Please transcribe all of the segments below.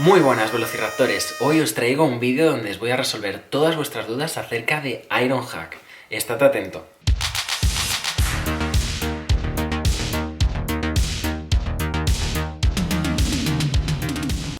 Muy buenas velociraptores, hoy os traigo un vídeo donde os voy a resolver todas vuestras dudas acerca de Ironhack. Estad atento.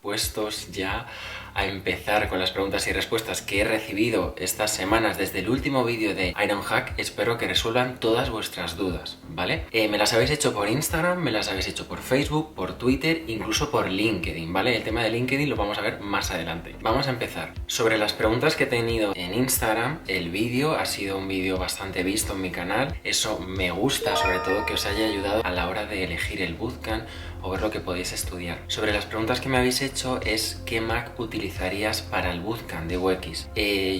Puestos ya a empezar con las preguntas y respuestas que he recibido estas semanas desde el último vídeo de Ironhack, espero que resuelvan todas vuestras dudas, ¿vale? Me las habéis hecho por Instagram, me las habéis hecho por Facebook, por Twitter, incluso por LinkedIn, ¿vale? El tema de LinkedIn lo vamos a ver más adelante. Vamos a empezar. Sobre las preguntas que he tenido en Instagram, el vídeo ha sido un vídeo bastante visto en mi canal. Eso me gusta, sobre todo que os haya ayudado a la hora de elegir el bootcamp o ver lo que podéis estudiar. Sobre las preguntas que me habéis hecho es ¿qué Mac utilizarías para el bootcamp de UX?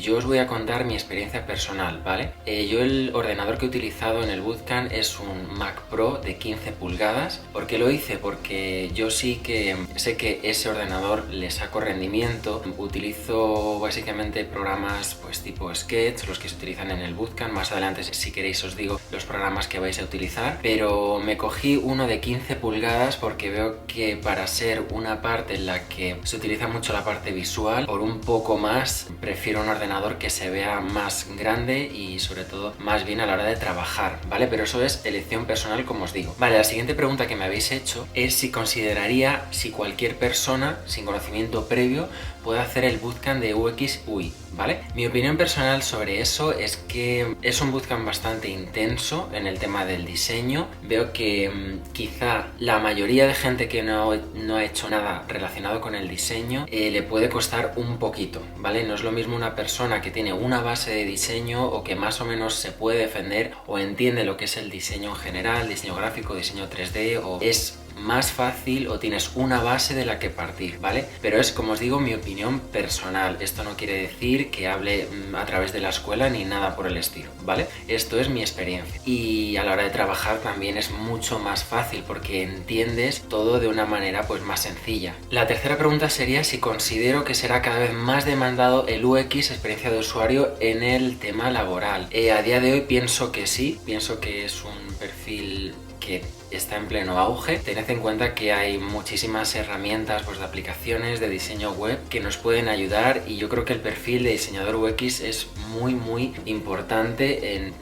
Yo os voy a contar mi experiencia personal, ¿vale? Yo el ordenador que he utilizado en el bootcamp es un Mac Pro de 15 pulgadas. ¿Por qué lo hice? Porque yo sí que sé que ese ordenador le saco rendimiento. Utilizo básicamente programas pues tipo Sketch, los que se utilizan en el bootcamp. Más adelante, si queréis, os digo los programas que vais a utilizar. Pero me cogí uno de 15 pulgadas porque veo que para ser una parte en la que se utiliza mucho la parte visual, por un poco más prefiero un ordenador que se vea más grande y sobre todo más bien a la hora de trabajar, ¿vale? Pero eso es elección personal, como os digo. Vale, la siguiente pregunta que me habéis hecho es si consideraría si cualquier persona sin conocimiento previo puede hacer el bootcamp de UX UI, ¿vale? Mi opinión personal sobre eso es que es un bootcamp bastante intenso en el tema del diseño. Veo que quizá la mayoría de gente que no ha hecho nada relacionado con el diseño le puede costar un poquito, ¿vale? No es lo mismo una persona que tiene una base de diseño o que más o menos se puede defender o entiende lo que es el diseño en general, diseño gráfico, diseño 3D, o es más fácil o tienes una base de la que partir, ¿vale? Pero es, como os digo, mi opinión personal. Esto no quiere decir que hable a través de la escuela ni nada por el estilo, ¿vale? Esto es mi experiencia. Y a la hora de trabajar también es mucho más fácil porque entiendes todo de una manera pues más sencilla. La tercera pregunta sería si considero que será cada vez más demandado el UX, experiencia de usuario, en el tema laboral. A día de hoy pienso que sí, pienso que es un perfil que está en pleno auge. Tened en cuenta que hay muchísimas herramientas pues, de aplicaciones de diseño web que nos pueden ayudar, y yo creo que el perfil de diseñador UX es muy importante en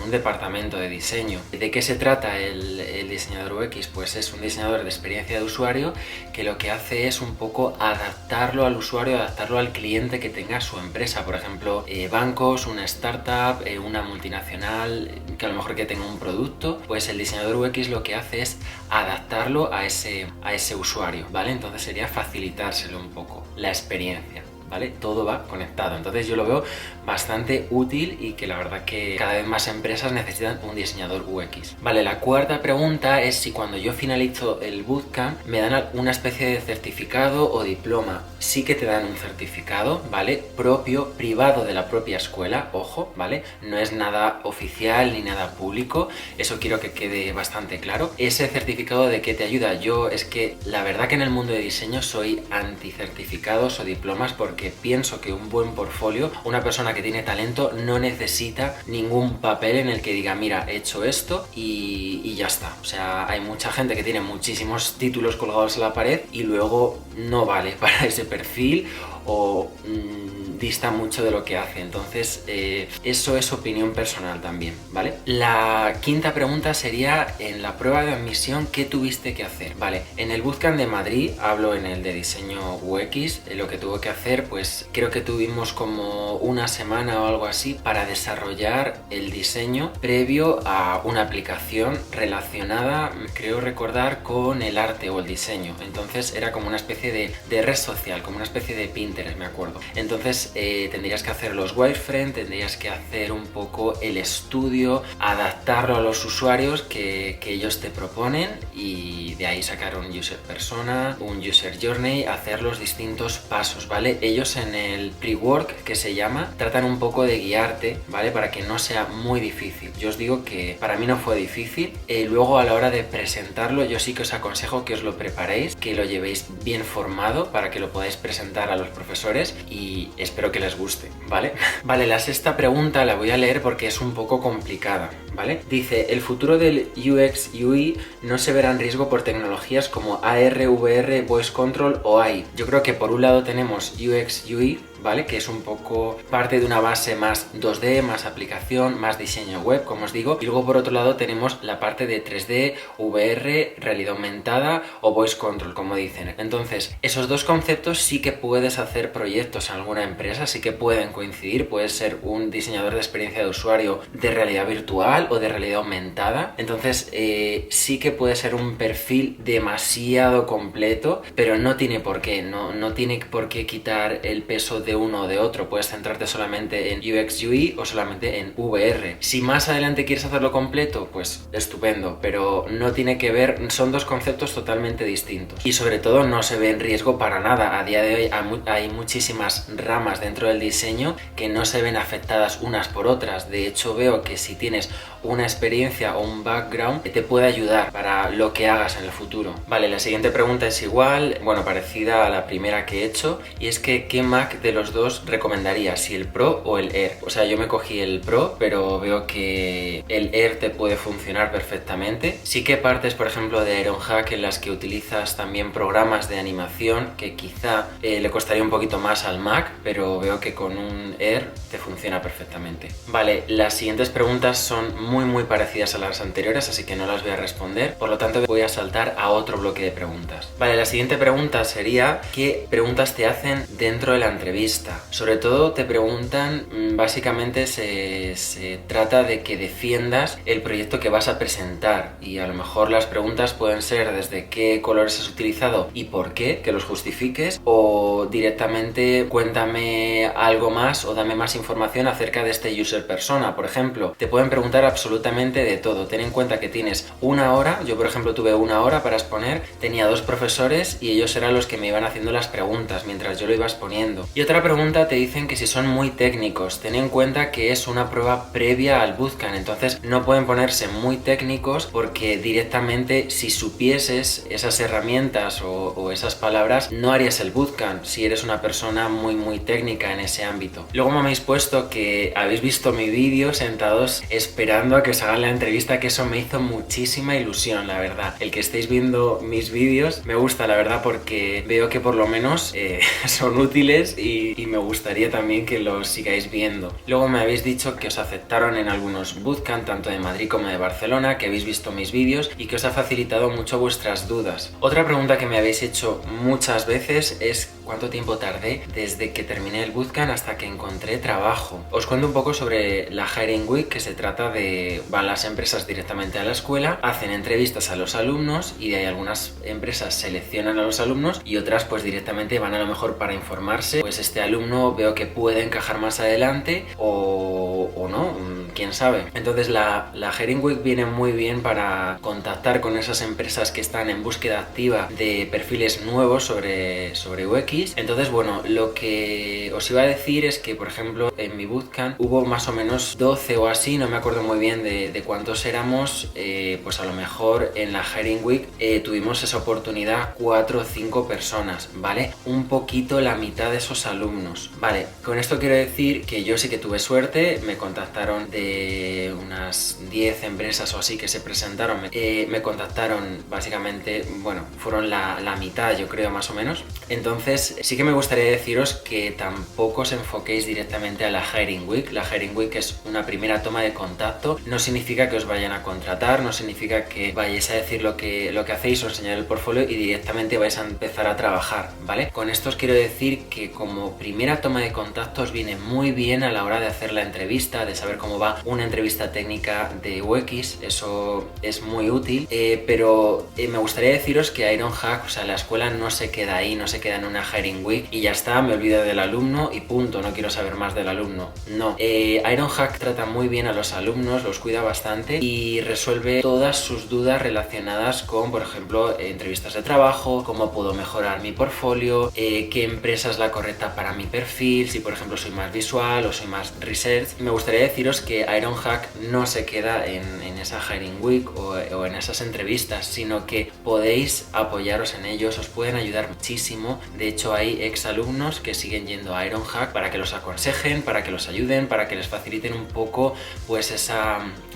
un departamento de diseño. ¿De qué se trata el diseñador UX? Pues es un diseñador de experiencia de usuario que lo que hace es un poco adaptarlo al usuario, adaptarlo al cliente que tenga su empresa. Por ejemplo, bancos, una startup, una multinacional que a lo mejor que tenga un producto, pues el diseñador UX lo que hace es adaptarlo a ese usuario, ¿vale? Entonces sería facilitárselo un poco la experiencia, ¿vale? Todo va conectado. Entonces yo lo veo bastante útil y que la verdad que cada vez más empresas necesitan un diseñador UX. Vale, la cuarta pregunta es si cuando yo finalizo el bootcamp me dan una especie de certificado o diploma. Sí que te dan un certificado, ¿vale? Propio, privado de la propia escuela, ojo, ¿vale? No es nada oficial ni nada público, eso quiero que quede bastante claro. Ese certificado, ¿de qué te ayuda? Yo es que la verdad que en el mundo de diseño soy anti certificados o diplomas porque pienso que un buen portfolio, una persona que tiene talento no necesita ningún papel en el que diga mira, he hecho esto y ya está. O sea, hay mucha gente que tiene muchísimos títulos colgados en la pared y luego no vale para ese perfil o dista mucho de lo que hace. Entonces eso es opinión personal también, ¿vale? La quinta pregunta sería en la prueba de admisión, ¿qué tuviste que hacer? Vale, en el bootcamp de Madrid, hablo en el de diseño UX, lo que tuve que hacer, pues creo que tuvimos como una semana o algo así para desarrollar el diseño previo a una aplicación relacionada, creo recordar, con el arte o el diseño. Entonces era como una especie de red social, como una especie de Pinterest, me acuerdo. Entonces tendrías que hacer los wireframes, tendrías que hacer un poco el estudio, adaptarlo a los usuarios que ellos te proponen y de ahí sacar un user persona, un user journey, hacer los distintos pasos, ¿vale? Ellos en el pre-work, que se llama, tratan un poco de guiarte, ¿vale? Para que no sea muy difícil. Yo os digo que para mí no fue difícil. Luego a la hora de presentarlo, yo sí que os aconsejo que os lo preparéis, que lo llevéis bien formado para que lo podáis presentar a los profesores y espero que les guste, ¿vale? Vale, la sexta pregunta la voy a leer porque es un poco complicada. ¿vale? Dice, el futuro del UX UI no se verá en riesgo por tecnologías como AR, VR, Voice Control o AI. Yo creo que por un lado tenemos UX UI, ¿vale? Que es un poco parte de una base más 2D, más aplicación, más diseño web, como os digo. Y luego por otro lado tenemos la parte de 3D, VR, realidad aumentada o Voice Control, como dicen. Entonces, esos dos conceptos sí que puedes hacer proyectos en alguna empresa, sí que pueden coincidir. Puedes ser un diseñador de experiencia de usuario de realidad virtual o de realidad aumentada. Entonces, sí que puede ser un perfil demasiado completo, pero no tiene por qué, no tiene por qué quitar el peso de uno o de otro. Puedes centrarte solamente en UX UI o solamente en VR. Si más adelante quieres hacerlo completo, pues estupendo, pero no tiene que ver, son dos conceptos totalmente distintos. Y sobre todo no se ve en riesgo para nada. A día de hoy hay muchísimas ramas dentro del diseño que no se ven afectadas unas por otras. De hecho, veo que si tienes una experiencia o un background te puede ayudar para lo que hagas en el futuro. Vale, la siguiente pregunta es igual, bueno, parecida a la primera que he hecho, y es que ¿qué Mac de los dos recomendarías? ¿Si el Pro o el Air? O sea, yo me cogí el Pro, pero veo que el Air te puede funcionar perfectamente. Sí que partes, por ejemplo, de Ironhack en las que utilizas también programas de animación que quizá le costaría un poquito más al Mac, pero veo que con un Air te funciona perfectamente. Vale, las siguientes preguntas son muy parecidas a las anteriores, así que no las voy a responder, por lo tanto voy a saltar a otro bloque de preguntas. Vale, la siguiente pregunta sería ¿qué preguntas te hacen dentro de la entrevista? Sobre todo te preguntan, básicamente se trata de que defiendas el proyecto que vas a presentar, y a lo mejor las preguntas pueden ser desde qué colores has utilizado y por qué, que los justifiques, o directamente cuéntame algo más o dame más información acerca de este user persona. Por ejemplo, te pueden preguntar absolutamente de todo. Ten en cuenta que tienes una hora. Yo, por ejemplo, tuve una hora para exponer, tenía dos profesores y ellos eran los que me iban haciendo las preguntas mientras yo lo iba exponiendo. Y otra pregunta, te dicen que si son muy técnicos. Ten en cuenta que es una prueba previa al bootcamp, entonces no pueden ponerse muy técnicos, porque directamente si supieses esas herramientas o esas palabras no harías el bootcamp si eres una persona muy técnica en ese ámbito. Luego me habéis puesto que habéis visto mi vídeo sentados esperando a que os hagan la entrevista, que eso me hizo muchísima ilusión, la verdad. El que estéis viendo mis vídeos me gusta, la verdad, porque veo que por lo menos son útiles y me gustaría también que los sigáis viendo. Luego me habéis dicho que os aceptaron en algunos bootcamp, tanto de Madrid como de Barcelona, que habéis visto mis vídeos y que os ha facilitado mucho vuestras dudas. Otra pregunta que me habéis hecho muchas veces es ¿cuánto tiempo tardé desde que terminé el bootcamp hasta que encontré trabajo? Os cuento un poco sobre la Hiring Week, que se trata de van las empresas directamente a la escuela, hacen entrevistas a los alumnos y de ahí algunas empresas seleccionan a los alumnos y otras pues directamente van a lo mejor para informarse, pues este alumno veo que puede encajar más adelante o no, quién sabe. Entonces la Hiring Week viene muy bien para contactar con esas empresas que están en búsqueda activa de perfiles nuevos sobre UX. Entonces, bueno, lo que os iba a decir es que, por ejemplo, en mi bootcamp hubo más o menos 12 o así, no me acuerdo muy bien de cuántos éramos, pues a lo mejor en la Hiring Week tuvimos esa oportunidad 4 o 5 personas, ¿vale? Un poquito la mitad de esos alumnos, ¿vale? Con esto quiero decir que yo sí que tuve suerte, me contactaron de unas 10 empresas o así que se presentaron, me contactaron básicamente, bueno, fueron la mitad, yo creo, más o menos. Entonces sí que me gustaría deciros que tampoco os enfoquéis directamente a la Hiring Week. La Hiring Week es una primera toma de contacto, no significa que os vayan a contratar, no significa que vayáis a decir lo que hacéis o enseñar el portfolio y directamente vais a empezar a trabajar, ¿vale? Con esto os quiero decir que como primera toma de contacto os viene muy bien a la hora de hacer la entrevista, de saber cómo va una entrevista técnica de UX, eso es muy útil, pero me gustaría deciros que Ironhack, o sea, la escuela no se queda ahí, no se queda en una Hiring Week y ya está, me olvido del alumno y punto, no quiero saber más del alumno. No, Ironhack trata muy bien a los alumnos, los cuida bastante y resuelve todas sus dudas relacionadas con, por ejemplo, entrevistas de trabajo, cómo puedo mejorar mi portfolio, qué empresa es la correcta para mi perfil, si por ejemplo soy más visual o soy más research. Me gustaría deciros que Ironhack no se queda en esa Hiring Week o en esas entrevistas, sino que podéis apoyaros en ellos, os pueden ayudar muchísimo. De hecho, hecho hay exalumnos que siguen yendo a Ironhack para que los aconsejen, para que los ayuden, para que les faciliten un poco pues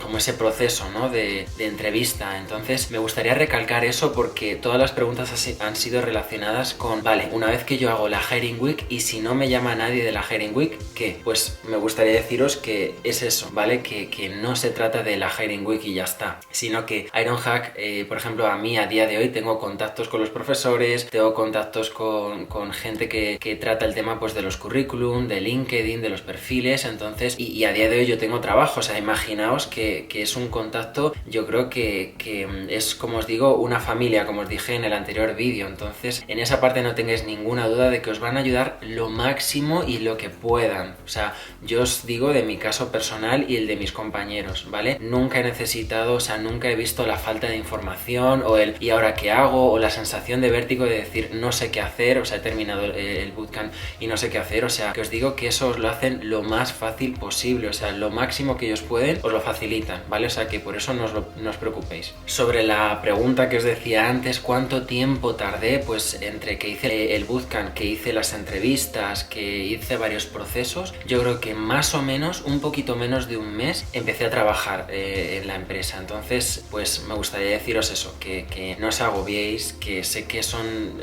como ese proceso, ¿no? de entrevista. Entonces me gustaría recalcar eso porque todas las preguntas han sido relacionadas con, vale, una vez que yo hago la Hiring Week y si no me llama nadie de la Hiring Week, ¿qué? Pues me gustaría deciros que es eso, ¿vale? Que no se trata de la Hiring Week y ya está, sino que Ironhack, por ejemplo, a mí a día de hoy tengo contactos con los profesores, tengo contactos con gente que trata el tema pues de los currículum, de LinkedIn, de los perfiles, entonces, y a día de hoy yo tengo trabajo, o sea, imaginaos que es un contacto, yo creo que es, como os digo, una familia, como os dije en el anterior vídeo, entonces en esa parte no tengáis ninguna duda de que os van a ayudar lo máximo y lo que puedan. O sea, yo os digo de mi caso personal y el de mis compañeros, ¿vale? Nunca he necesitado, o sea, nunca he visto la falta de información o el ¿y ahora qué hago? O la sensación de vértigo de decir no sé qué hacer, o sea, he terminado el bootcamp y no sé qué hacer, o sea, que os digo que eso os lo hacen lo más fácil posible, o sea, lo máximo que ellos pueden os lo facilitan, ¿vale? O sea, que por eso no os preocupéis. Sobre la pregunta que os decía antes, ¿cuánto tiempo tardé? Pues entre que hice el bootcamp, que hice las entrevistas, que hice varios procesos, yo creo que más o menos, un poquito menos de un mes, empecé a trabajar en la empresa. Entonces, pues me gustaría deciros eso, que no os agobiéis, que sé que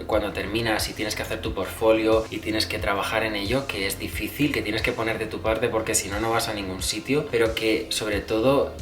cuando terminas y tienes que hacer tu portfolio y tienes que trabajar en ello, que es difícil, que tienes que poner de tu parte porque si no, no vas a ningún sitio, pero que sobre todo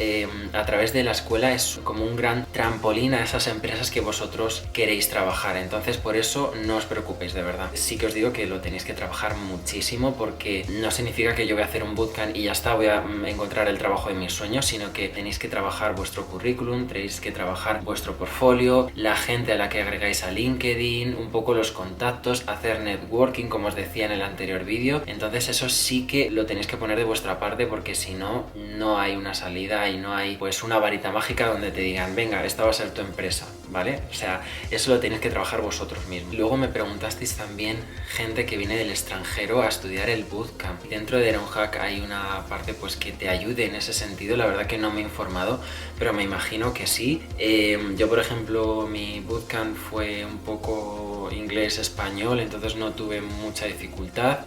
a través de la escuela es como un gran trampolín a esas empresas que vosotros queréis trabajar. Entonces, por eso no os preocupéis, de verdad. Sí que os digo que lo tenéis que trabajar muchísimo porque no significa que yo voy a hacer un bootcamp y ya está, voy a encontrar el trabajo de mis sueños, sino que tenéis que trabajar vuestro currículum, tenéis que trabajar vuestro portfolio, la gente a la que agregáis a LinkedIn, un poco los contactos, hacer networking, como os decía en el anterior vídeo. Entonces eso sí que lo tenéis que poner de vuestra parte porque si no, no hay una salida y no hay pues una varita mágica donde te digan, venga, esta va a ser tu empresa, ¿vale? O sea, eso lo tenéis que trabajar vosotros mismos. Luego me preguntasteis también gente que viene del extranjero a estudiar el bootcamp. Dentro de Ironhack hay una parte pues que te ayude en ese sentido. La verdad que no me he informado, pero me imagino que sí. Yo, por ejemplo, mi bootcamp fue un poco inglés-español, entonces no tuve mucha dificultad.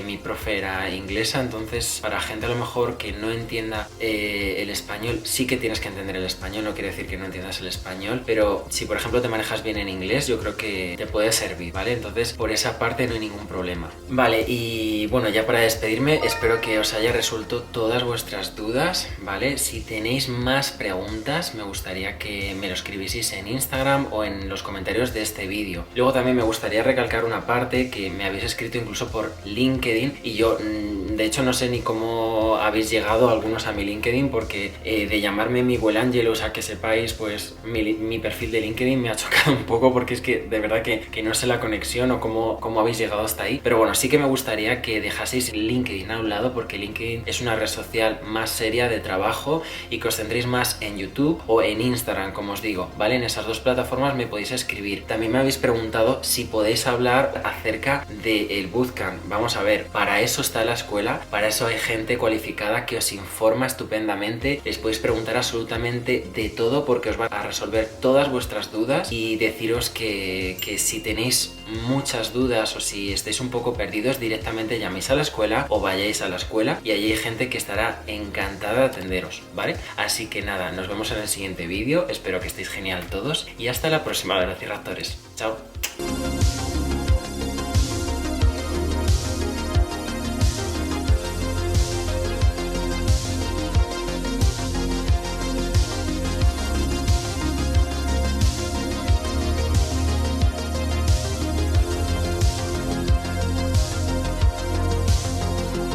Mi profe era inglesa, entonces para gente a lo mejor que no entienda el español, sí que tienes que entender el español, no quiere decir que no entiendas el español, pero si por ejemplo te manejas bien en inglés, yo creo que te puede servir, ¿vale? Entonces por esa parte no hay ningún problema. Vale, y bueno, ya para despedirme, espero que os haya resuelto todas vuestras dudas, ¿vale? Si tenéis más preguntas, me gustaría que me lo escribieseis en Instagram o en los comentarios de este vídeo. Luego también me gustaría recalcar una parte que me habéis escrito incluso por LinkedIn y yo, de hecho, no sé ni cómo habéis llegado algunos a mi LinkedIn porque de llamarme Miguel Ángel, o sea, que sepáis, pues mi perfil de LinkedIn me ha chocado un poco porque es que de verdad que no sé la conexión o cómo habéis llegado hasta ahí. Pero bueno, sí que me gustaría que dejaseis LinkedIn a un lado porque LinkedIn es una red social más seria de trabajo y que os centréis más en YouTube o en Instagram, como os digo, ¿vale? En esas dos plataformas me podéis escribir. También me habéis preguntado si podéis hablar acerca del bootcamp. Vamos a ver, para eso está la escuela, para eso hay gente cualificada que os informa estupendamente, les podéis preguntar absolutamente de todo porque os van a resolver todas vuestras dudas y deciros que si tenéis muchas dudas o si estáis un poco perdidos, directamente llaméis a la escuela o vayáis a la escuela y allí hay gente que estará encantada de atenderos, ¿vale? Así que nada, nos vemos en el siguiente vídeo, espero que estéis genial todos y hasta la próxima, Velociraptores. Chao.